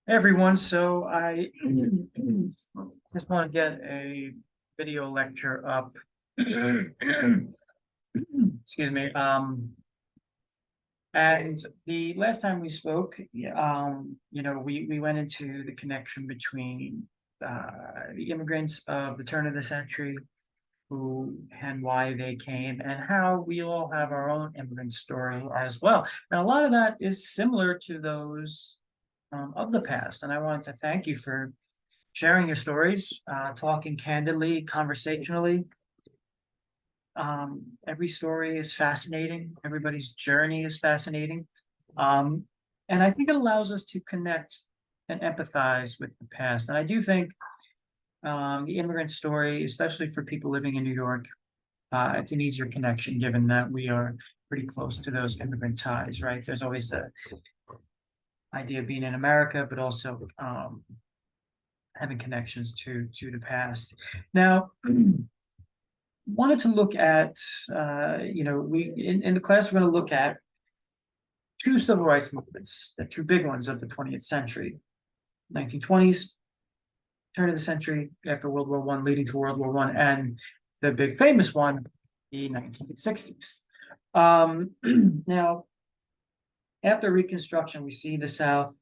Everyone, so I just want to get a video lecture up. Excuse me. And the last time we spoke, we went into the connection between the immigrants of the turn of the century, who and why they came, and how we all have our own immigrant story as well. And a lot of that is similar to those of the past. And I wanted to thank you for sharing your stories, talking candidly, conversationally. Every story is fascinating. Everybody's journey is fascinating. Um, and I think it allows us to connect and empathize with the past. And I do think the immigrant story, especially for people living in New York, it's an easier connection given that we are pretty close to those immigrant ties, right? There's always the idea of being in America, but also having connections to the past. Now, wanted to look at, we in the class, we're going to look at two civil rights movements, the two big ones of the 20th century, 1920s, turn of the century after World War I, leading to World War I, and the big famous one, the 1960s. Now, after Reconstruction, we see the South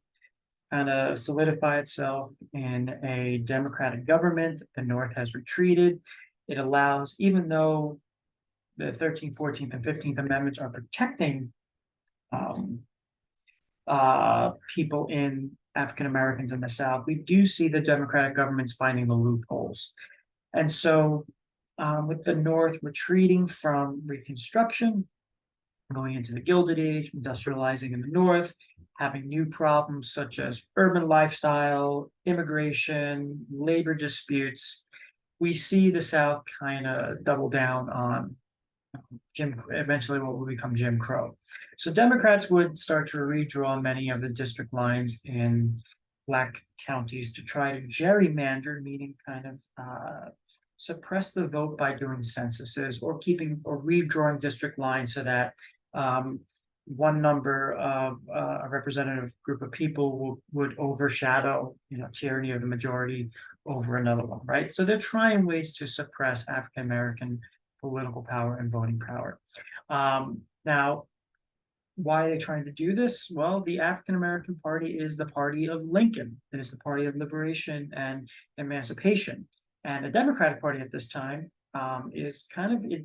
kind of solidify itself in a democratic government. The North has retreated. It allows, even though the 13th, 14th, and 15th Amendments are protecting people in African Americans in the South, we do see the democratic governments finding the loopholes. And so, with the North retreating from Reconstruction, going into the Gilded Age, industrializing in the North, having new problems such as urban lifestyle, immigration, labor disputes, we see the South kind of double down on eventually what will become Jim Crow. So Democrats would start to redraw many of the district lines in Black counties to try to gerrymander, meaning kind of suppress the vote by doing censuses or redrawing district lines so that one number of a representative group of people would overshadow, tyranny of the majority over another one, right? So they're trying ways to suppress African American political power and voting power. Now, why are they trying to do this? Well, the African American Party is the party of Lincoln. It is the party of liberation and emancipation. And the Democratic Party at this time is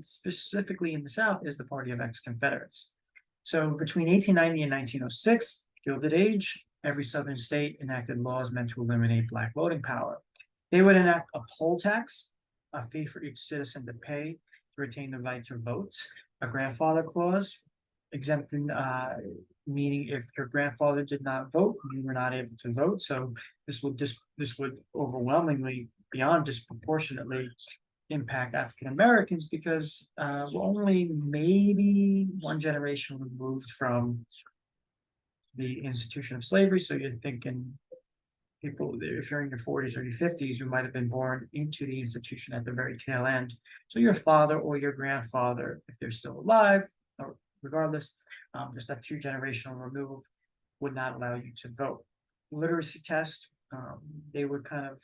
specifically in the South, is the party of ex-Confederates. So between 1890 and 1906, Gilded Age, every Southern state enacted laws meant to eliminate Black voting power. They would enact a poll tax, a fee for each citizen to pay to retain the right to vote, a grandfather clause, exempting, meaning if your grandfather did not vote, you were not able to vote. So this would overwhelmingly, beyond disproportionately, impact African Americans because we're only maybe one generation removed from the institution of slavery. So you're thinking people, if you're in your 40s or your 50s, you might have been born into the institution at the very tail end. So your father or your grandfather, if they're still alive, or regardless, just that two-generational remove would not allow you to vote. Literacy test, they would kind of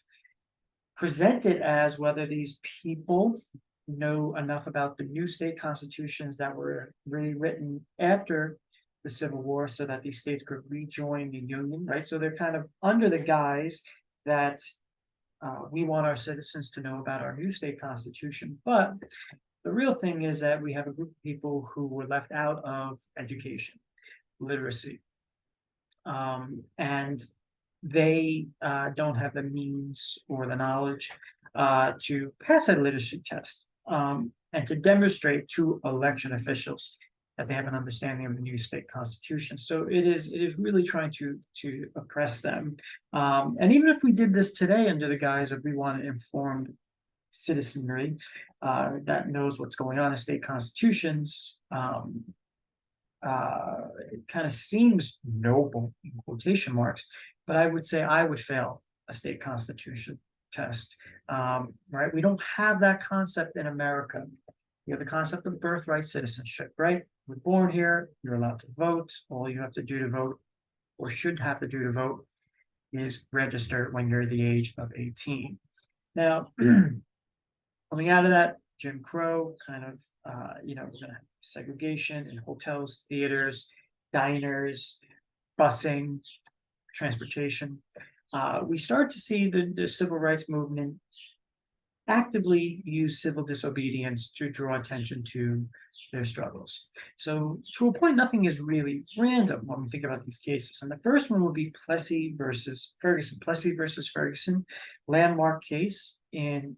present it as whether these people know enough about the new state constitutions that were rewritten after the Civil War so that these states could rejoin the Union, right? So they're kind of under the guise that we want our citizens to know about our new state constitution. But the real thing is that we have a group of people who were left out of education, literacy, and they don't have the means or the knowledge to pass a literacy test and to demonstrate to election officials that they have an understanding of the new state constitution. So it is really trying to oppress them. And even if we did this today under the guise of we want to inform citizenry that knows what's going on in state constitutions, it kind of seems noble in quotation marks, but I would say I would fail a state constitution test. Right? We don't have that concept in America. We have the concept of birthright citizenship, right? We're born here, you're allowed to vote. All you have to do to vote, or should have to do to vote, is registered when you're the age of 18. Now, coming out of that, Jim Crow kind of, we're gonna have segregation in hotels, theaters, diners, busing, transportation. We start to see the civil rights movement actively use civil disobedience to draw attention to their struggles. So to a point, nothing is really random when we think about these cases. And the first one will be Plessy versus Ferguson. Plessy versus Ferguson, landmark case in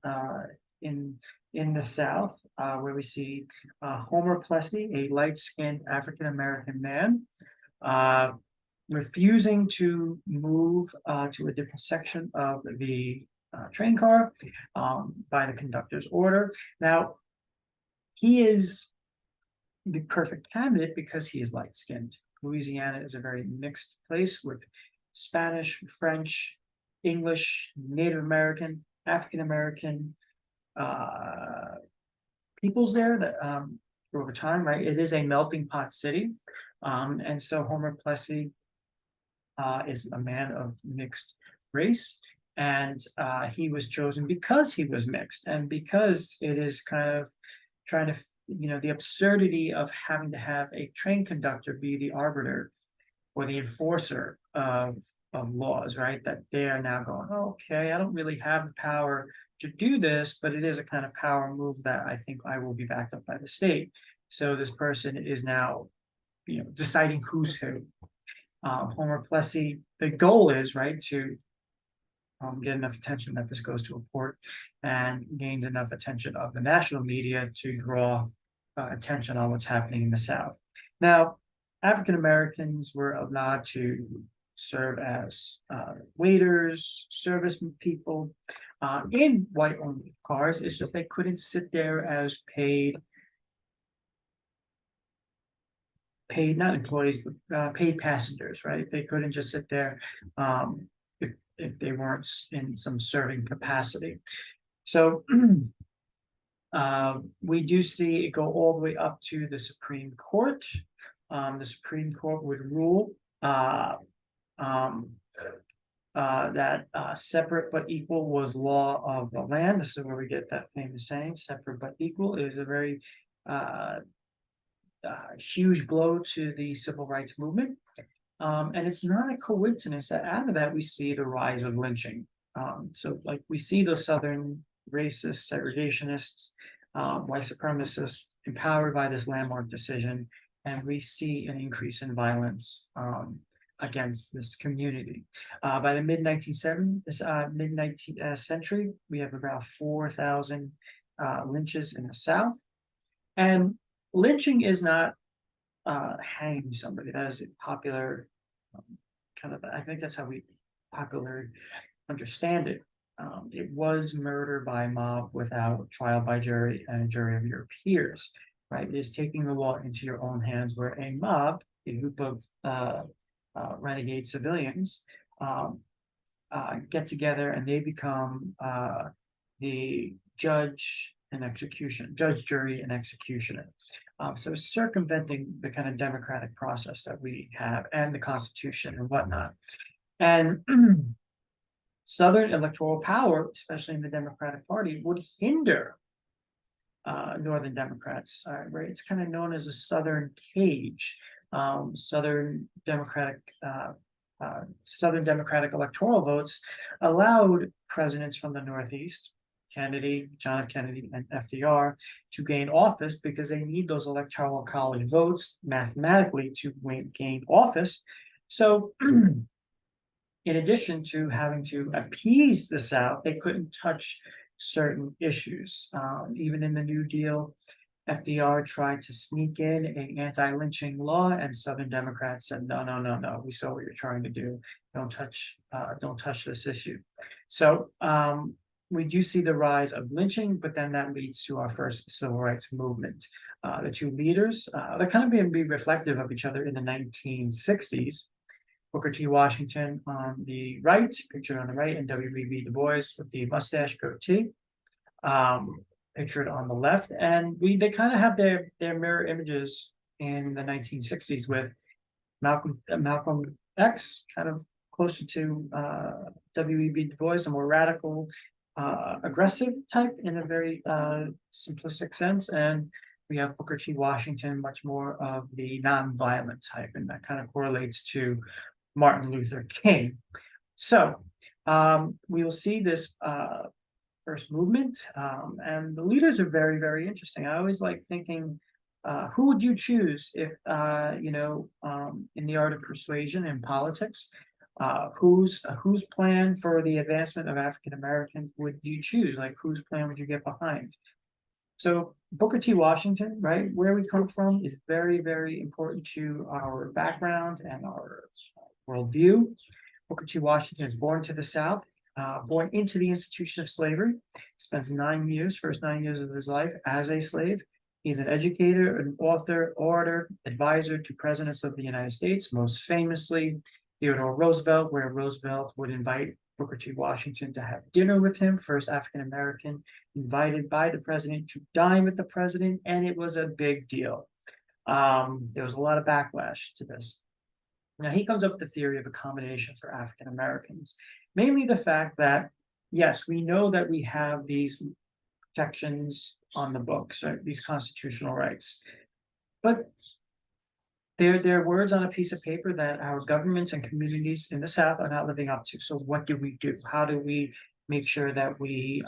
the South, where we see Homer Plessy, a light-skinned African-American man, refusing to move to a different section of the train car by the conductor's order. Now, he is the perfect candidate because he is light-skinned. Louisiana is a very mixed place with Spanish, French, English, Native American, African American peoples there that over time, right? It is a melting pot city. And so Homer Plessy is a man of mixed race. And he was chosen because he was mixed and because it is kind of trying to, the absurdity of having to have a train conductor be the arbiter or the enforcer of laws, right? That they are now going, okay, I don't really have the power to do this, but it is a kind of power move that I think I will be backed up by the state. So this person is now, deciding who's who. Homer Plessy, the goal is, right, to get enough attention that this goes to a court and gains enough attention of the national media to draw attention on what's happening in the South. Now, African Americans were allowed to serve as waiters, service people in white-owned cars. It's just they couldn't sit there as paid not employees, but paid passengers, right? They couldn't just sit there if they weren't in some serving capacity. So we do see it go all the way up to the Supreme Court. The Supreme Court would rule that separate but equal was law of the land. This is where we get that famous saying, separate but equal. It is a very huge blow to the civil rights movement. And it's not a coincidence that out of that we see the rise of lynching. So like we see the Southern racists, segregationists, white supremacists empowered by this landmark decision, and we see an increase in violence against this community. By the mid-19th century, we have about 4,000 lynches in the South. And lynching is not hanging somebody. That is a popular I think that's how we popularly understand it. It was murder by mob without trial by jury and a jury of your peers, right? It is taking the law into your own hands where a mob, a group of renegade civilians, get together and they become the judge, jury, and executioner. So circumventing the kind of democratic process that we have and the Constitution and whatnot. And Southern electoral power, especially in the Democratic Party, would hinder Northern Democrats. Right? It's kind of known as a Southern cage. Southern Democratic electoral votes allowed presidents from the Northeast, Kennedy, John F. Kennedy, and FDR, to gain office because they need those electoral college votes mathematically to gain office. So in addition to having to appease the South, they couldn't touch certain issues. Even in the New Deal, FDR tried to sneak in an anti-lynching law, and Southern Democrats said, no, we saw what you're trying to do. Don't touch this issue. So we do see the rise of lynching, but then that leads to our first civil rights movement. The two leaders, they're kind of being reflective of each other in the 1960s. Booker T. Washington on the right, pictured on the right, and W.E.B. Du Bois with the mustache goatee, pictured on the left. And they kind of have their mirror images in the 1960s with Malcolm X kind of closer to W.E.B. Du Bois, a more radical, aggressive type in a very simplistic sense, and we have Booker T. Washington, much more of the nonviolent type, and that kind of correlates to Martin Luther King. So we will see this first movement, and the leaders are very, very interesting. I always like thinking, who would you choose if, in the art of persuasion in politics, whose plan for the advancement of African Americans would you choose? Like, whose plan would you get behind? So Booker T. Washington, right, where we come from is very, very important to our background and our worldview. Booker T. Washington is born to the South, born into the institution of slavery, spends first 9 years of his life as a slave. He's an educator, an author, orator, advisor to presidents of the United States, most famously Theodore Roosevelt, where Roosevelt would invite Booker T. Washington to have dinner with him, first African American invited by the president to dine with the president, and it was a big deal. There was a lot of backlash to this. Now, he comes up with the theory of accommodation for African Americans, mainly the fact that, yes, we know that we have these protections on the books, right, these constitutional rights, but they're words on a piece of paper that our governments and communities in the South are not living up to. So what do we do? How do we make sure that we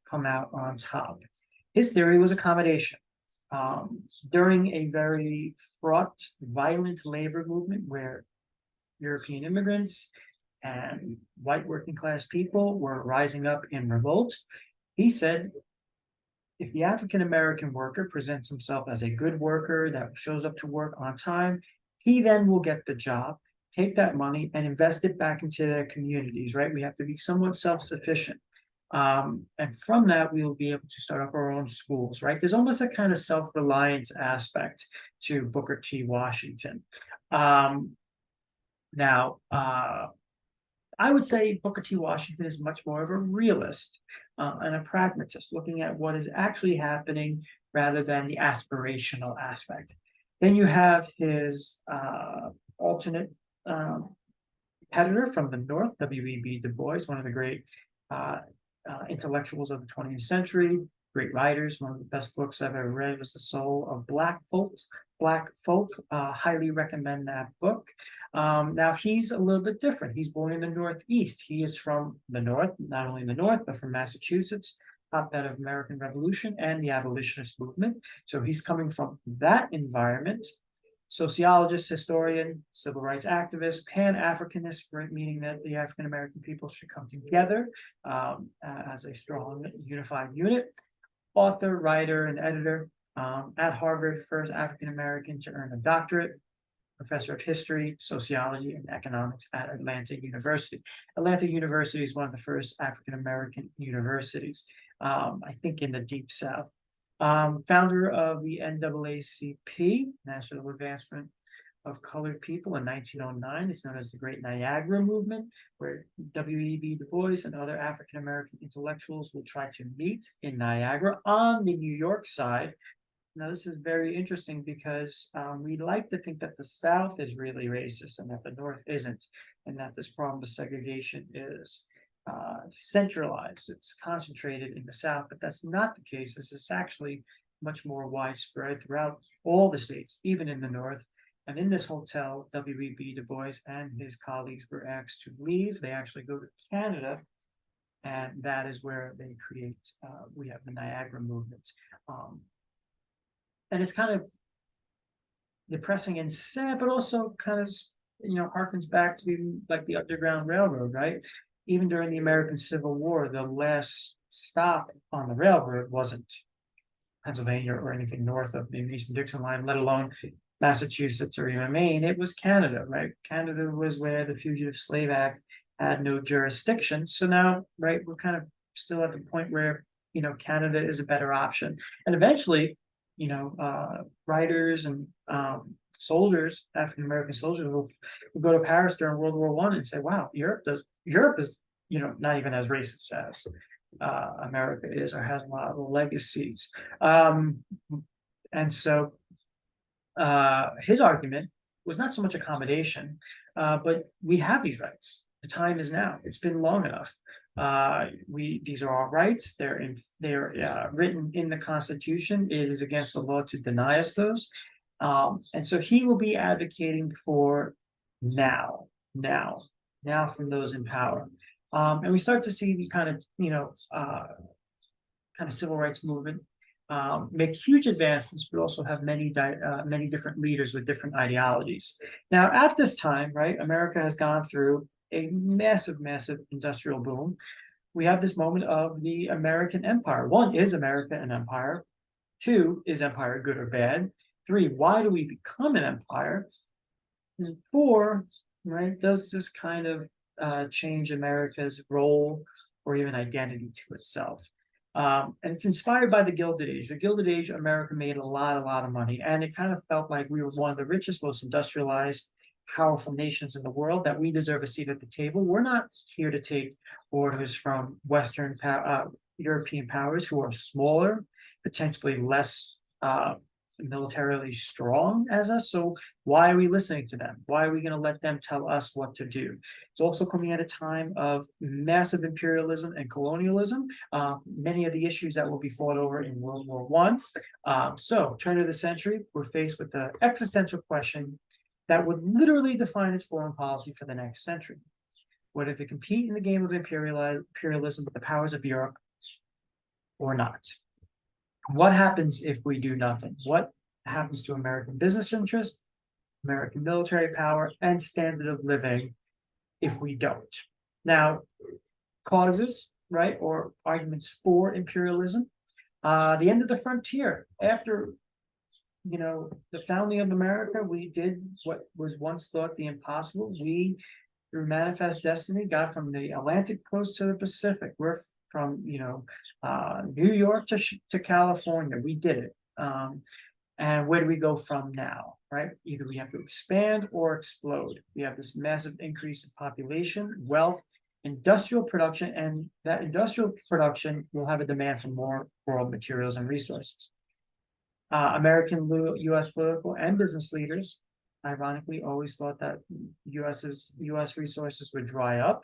come out on top? His theory was accommodation. During a very fraught, violent labor movement where European immigrants and white working class people were rising up in revolt, he said, if the African American worker presents himself as a good worker that shows up to work on time, he then will get the job, take that money and invest it back into their communities, right? We have to be somewhat self-sufficient. And from that, we will be able to start up our own schools, right? There's almost a kind of self-reliance aspect to Booker T. Washington. Now, I would say Booker T. Washington is much more of a realist and a pragmatist, looking at what is actually happening rather than the aspirational aspect. Then you have his alternate competitor from the North, W.E.B. Du Bois, one of the great intellectuals of the 20th century, great writers. One of the best books I've ever read was The Soul of Black Folks. Highly recommend that book. Now he's a little bit different. He's born in the Northeast. He is from the North, not only in the North, but from Massachusetts, hotbed of American Revolution and the abolitionist movement. So he's coming from that environment. Sociologist, historian, civil rights activist, Pan-Africanist, meaning that the African American people should come together as a strong, unified unit. Author, writer, and editor. At Harvard, first African American to earn a doctorate, professor of history, sociology, and economics at Atlantic University. Atlantic University is one of the first African American universities, I think in the Deep South. Founder of the NAACP, National Advancement of Colored People, in 1909. It's known as the Great Niagara Movement, where W.E.B. Du Bois and other African American intellectuals will try to meet in Niagara. On the New York side, now, this is very interesting because we like to think that the South is really racist and that the North isn't, and that this problem of segregation is centralized. It's concentrated in the South, but that's not the case. This is actually much more widespread throughout all the states, even in the North. And in this hotel, W.E.B. Du Bois and his colleagues were asked to leave. They actually go to Canada, and that is where they create, we have the Niagara movement. And it's kind of depressing and sad, but also kind of, harkens back to like the Underground Railroad, right? Even during the American Civil War, the last stop on the railroad wasn't Pennsylvania or anything north of the Mason-Dixon line, let alone Massachusetts or even Maine. It was Canada, right? Canada was where the Fugitive Slave Act had no jurisdiction. So now, right, we're kind of still at the point where, Canada is a better option. And eventually, writers and soldiers, African American soldiers, will go to Paris during World War I and say, "Wow, Europe is not even as racist as America is, or has a lot of legacies." And so his argument was not so much accommodation, but we have these rights. The time is now. It's been long enough. These are our rights. They're written in the Constitution. It is against the law to deny us those. And so he will be advocating for now, now, now from those in power. And we start to see the kind of, kind of civil rights movement make huge advancements, but also have many different leaders with different ideologies. Now, at this time, right, America has gone through a massive, massive industrial boom. We have this moment of the American empire. One, is America an empire? Two, is empire good or bad? Three, why do we become an empire? And four, right, does this kind of change America's role or even identity to itself? And it's inspired by the Gilded Age. The Gilded Age, America made a lot of money, and it kind of felt like we were one of the richest, most industrialized, powerful nations in the world, that we deserve a seat at the table. We're not here to take orders from Western European powers who are smaller, potentially less militarily strong as us. So why are we listening to them? Why are we going to let them tell us what to do? It's also coming at a time of massive imperialism and colonialism. Many of the issues that will be fought over in World War I. So turn of the century, we're faced with the existential question that would literally define its foreign policy for the next century. Whether to compete in the game of imperialism with the powers of Europe or not. What happens if we do nothing? What happens to American business interests, American military power, and standard of living if we don't? Now, causes, right, or arguments for imperialism. The end of the frontier. After, the founding of America, we did what was once thought the impossible. We, through manifest destiny, got from the Atlantic coast to the Pacific. We're from New York to California. We did it. And where do we go from now, right? Either we have to expand or explode. We have this massive increase in population, wealth, industrial production, and that industrial production will have a demand for more world materials and resources. American U.S. political and business leaders, ironically, always thought that U.S. resources would dry up.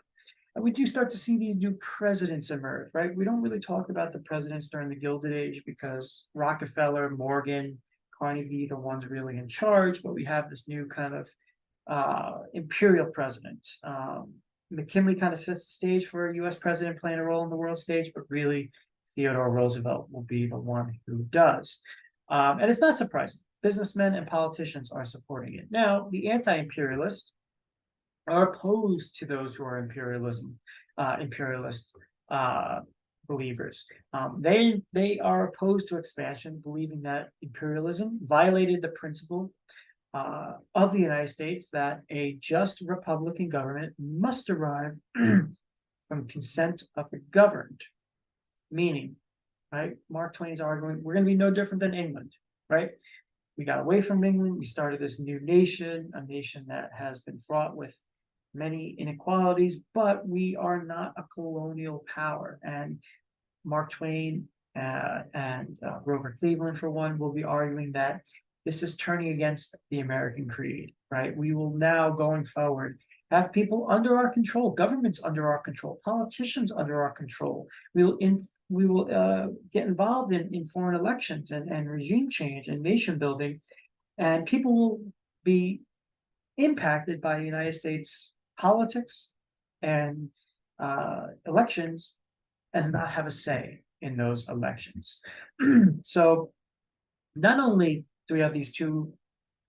And we do start to see these new presidents emerge, right? We don't really talk about the presidents during the Gilded Age because Rockefeller, Morgan, Carnegie, the ones really in charge, but we have this new kind of imperial president. McKinley kind of sets the stage for a U.S. president playing a role in the world stage, but really Theodore Roosevelt will be the one who does. And it's not surprising. Businessmen and politicians are supporting it. Now, the anti-imperialists are opposed to those who are imperialist believers. They are opposed to expansion, believing that imperialism violated the principle of the United States that a just Republican government must derive from consent of the governed. Meaning, right? Mark Twain is arguing we're going to be no different than England, right? We got away from England. We started this new nation, a nation that has been fraught with many inequalities, but we are not a colonial power. And Mark Twain and Grover Cleveland, for one, will be arguing that this is turning against the American creed, right? We will now, going forward, have people under our control, governments under our control, politicians under our control. We will get involved in foreign elections and regime change and nation building, and people will be impacted by the United States politics and elections and not have a say in those elections. So not only do we have these two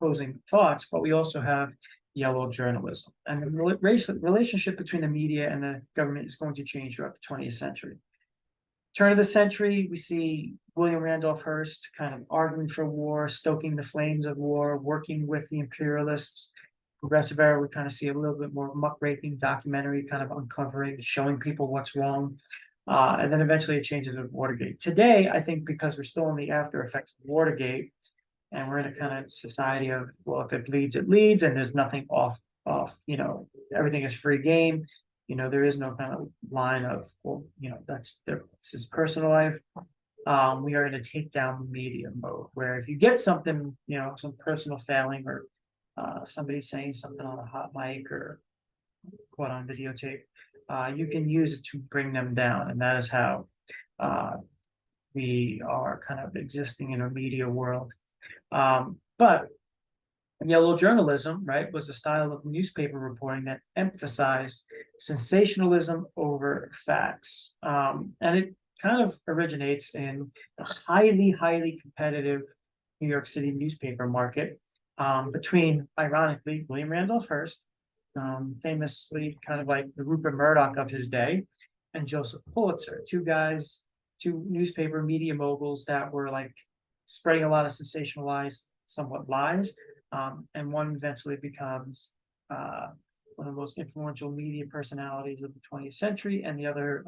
opposing thoughts, but we also have yellow journalism. And the relationship between the media and the government is going to change throughout the 20th century. Turn of the century, we see William Randolph Hearst kind of arguing for war, stoking the flames of war, working with the imperialists. Progressive era, we kind of see a little bit more muckraking documentary kind of uncovering, showing people what's wrong. And then eventually it changes with Watergate. Today, I think because we're still in the after effects of Watergate, and we're in a kind of society of, well, if it bleeds, it leads, and there's nothing off, everything is free game. There is no kind of line of, well, that's his personal life. We are in a takedown media mode where if you get something, some personal failing or somebody saying something on a hot mic or caught on videotape, you can use it to bring them down, and that is how we are kind of existing in a media world. But yellow journalism, right, was a style of newspaper reporting that emphasized sensationalism over facts. And it kind of originates in a highly competitive New York City newspaper market between, ironically, William Randolph Hearst, famously kind of like the Rupert Murdoch of his day, and Joseph Pulitzer, two newspaper media moguls that were like spreading a lot of sensationalized, somewhat lies. And one eventually becomes one of the most influential media personalities of the 20th century, and the other,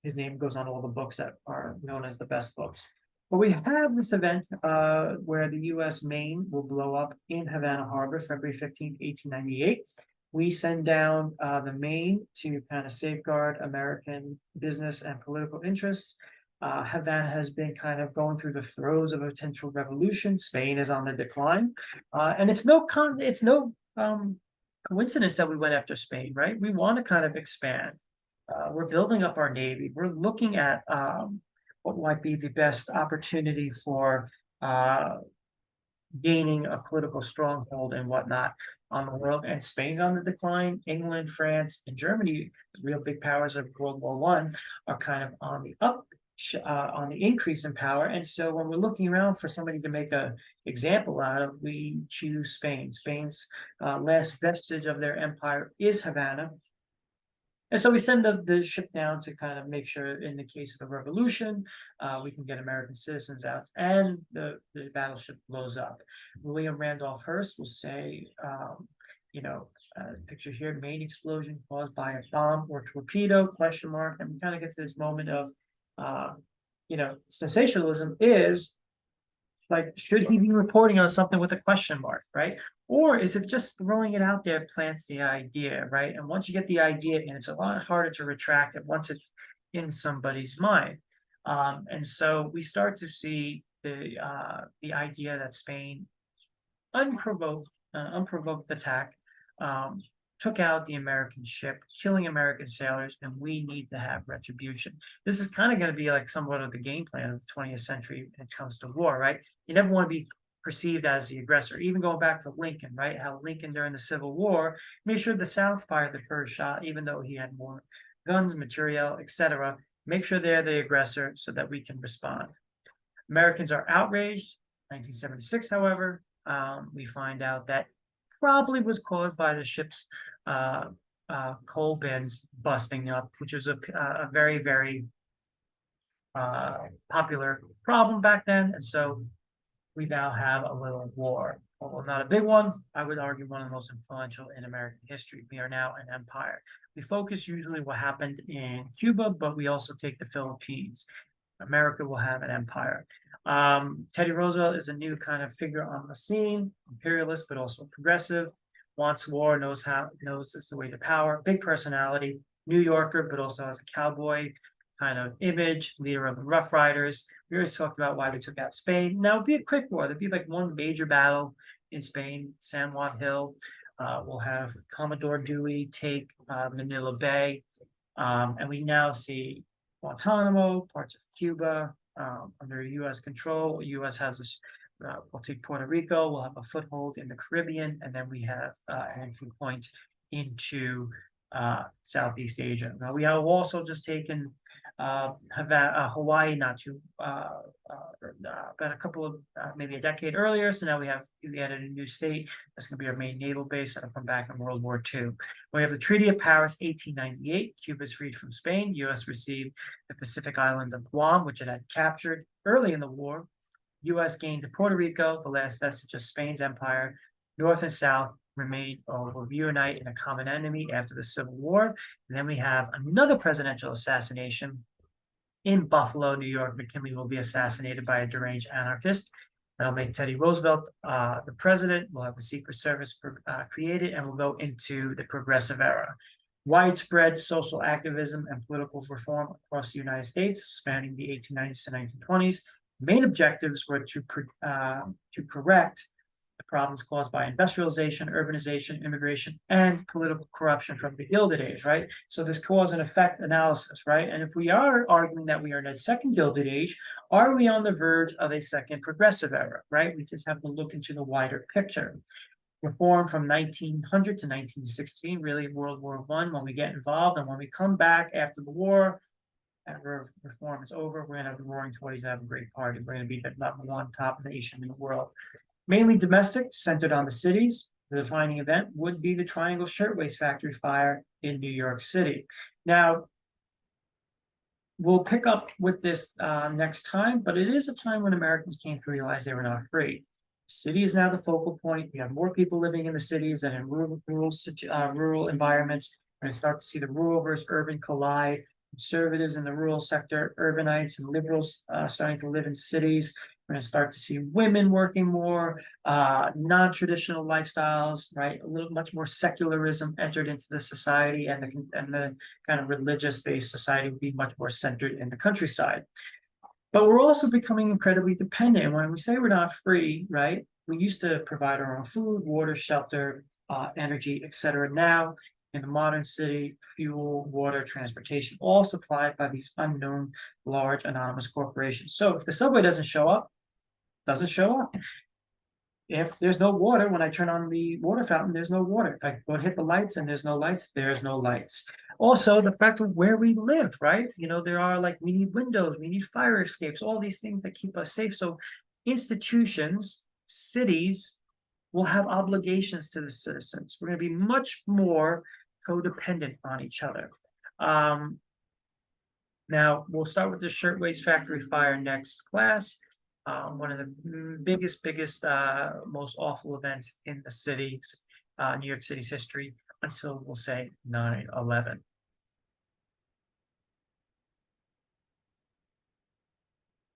his name goes on all the books that are known as the best books. But we have this event where the U.S. Maine will blow up in Havana Harbor, February 15th, 1898. We send down the Maine to kind of safeguard American business and political interests. Havana has been kind of going through the throes of a potential revolution. Spain is on the decline, and it's no coincidence that we went after Spain, right? We want to kind of expand. We're building up our navy. We're looking at what might be the best opportunity for gaining a political stronghold and whatnot on the world. And Spain's on the decline. England, France, and Germany, the real big powers of World War I, are kind of on the on the increase in power. And so when we're looking around for somebody to make an example out of, we choose Spain. Spain's last vestige of their empire is Havana. And so we send the ship down to kind of make sure, in the case of a revolution, we can get American citizens out, and the battleship blows up. William Randolph Hearst will say, picture here, main explosion caused by a bomb or torpedo, ? And we kind of get to this moment of, sensationalism is like, should he be reporting on something with a question mark, right? Or is it just throwing it out there plants the idea, right? And once you get the idea in, it's a lot harder to retract it once it's in somebody's mind. And so we start to see the idea that Spain, unprovoked attack, took out the American ship, killing American sailors, and we need to have retribution. This is kind of going to be like somewhat of the game plan of the 20th century when it comes to war, right? You never want to be perceived as the aggressor. Even going back to Lincoln, right? How Lincoln during the Civil War made sure the South fired the first shot, even though he had more guns, material, etc. Make sure they're the aggressor so that we can respond. Americans are outraged. 1976, however, we find out that probably was caused by the ship's coal bins busting up, which was a very popular problem back then. And so we now have a little war. Although not a big one, I would argue one of the most influential in American history. We are now an empire. We focus usually what happened in Cuba, but we also take the Philippines. America will have an empire. Teddy Roosevelt is a new kind of figure on the scene, imperialist, but also progressive, wants war, knows it's the way to power, big personality, New Yorker, but also has a cowboy kind of image, leader of the Rough Riders. We already talked about why they took out Spain. Now, it'd be a quick war. There'd be like one major battle in Spain, San Juan Hill. We'll have Commodore Dewey take Manila Bay. And we now see Guantanamo, parts of Cuba, under U.S. control. U.S. has this, we'll take Puerto Rico, we'll have a foothold in the Caribbean, and then we have an entry point into Southeast Asia. Now, we have also just taken Hawaii, not too, about a couple of, maybe a decade earlier. So now we added a new state. That's going to be our main naval base. That'll come back in World War II. We have the Treaty of Paris, 1898. Cuba is freed from Spain. U.S. received the Pacific island of Guam, which it had captured early in the war. U.S. gained Puerto Rico, the last vestige of Spain's empire. North and South remained or will reunite in a common enemy after the Civil War. And then we have another presidential assassination in Buffalo, New York. McKinley will be assassinated by a deranged anarchist. That'll make Teddy Roosevelt the president. We'll have the Secret Service created, and we'll go into the progressive era. Widespread social activism and political reform across the United States, spanning the 1890s to 1920s. Main objectives were to correct the problems caused by industrialization, urbanization, immigration, and political corruption from the Gilded Age, right? So this cause and effect analysis, right? And if we are arguing that we are in a second Gilded Age, are we on the verge of a second progressive era, right? We just have to look into the wider picture. Reform from 1900 to 1916, really World War I, when we get involved, and when we come back after the war, after reform is over, we're gonna have the Roaring Twenties and have a great party. We're gonna be the #1 top nation in the world. Mainly domestic, centered on the cities. The defining event would be the Triangle Shirtwaist Factory fire in New York City. Now, we'll pick up with this next time, but it is a time when Americans came to realize they were not free. The city is now the focal point. We have more people living in the cities than in rural environments. We're going to start to see the rural versus urban collide. Conservatives in the rural sector, urbanites and liberals starting to live in cities. We're going to start to see women working more, non-traditional lifestyles, right? A little much more secularism entered into the society, and the kind of religious-based society would be much more centered in the countryside. But we're also becoming incredibly dependent. And when we say we're not free, right? We used to provide our own food, water, shelter, energy, etc. Now, in the modern city, fuel, water, transportation, all supplied by these unknown large anonymous corporations. So if the subway doesn't show up. If there's no water, when I turn on the water fountain, there's no water. If I go hit the lights and there's no lights, there's no lights. Also, the fact of where we live, right? You know, there are like, we need windows, we need fire escapes, all these things that keep us safe. So institutions, cities will have obligations to the citizens. We're going to be much more codependent on each other. Now, we'll start with the Shirtwaist Factory fire next class. One of the biggest, most awful events in the city's, New York City's history until, we'll say, 9/11.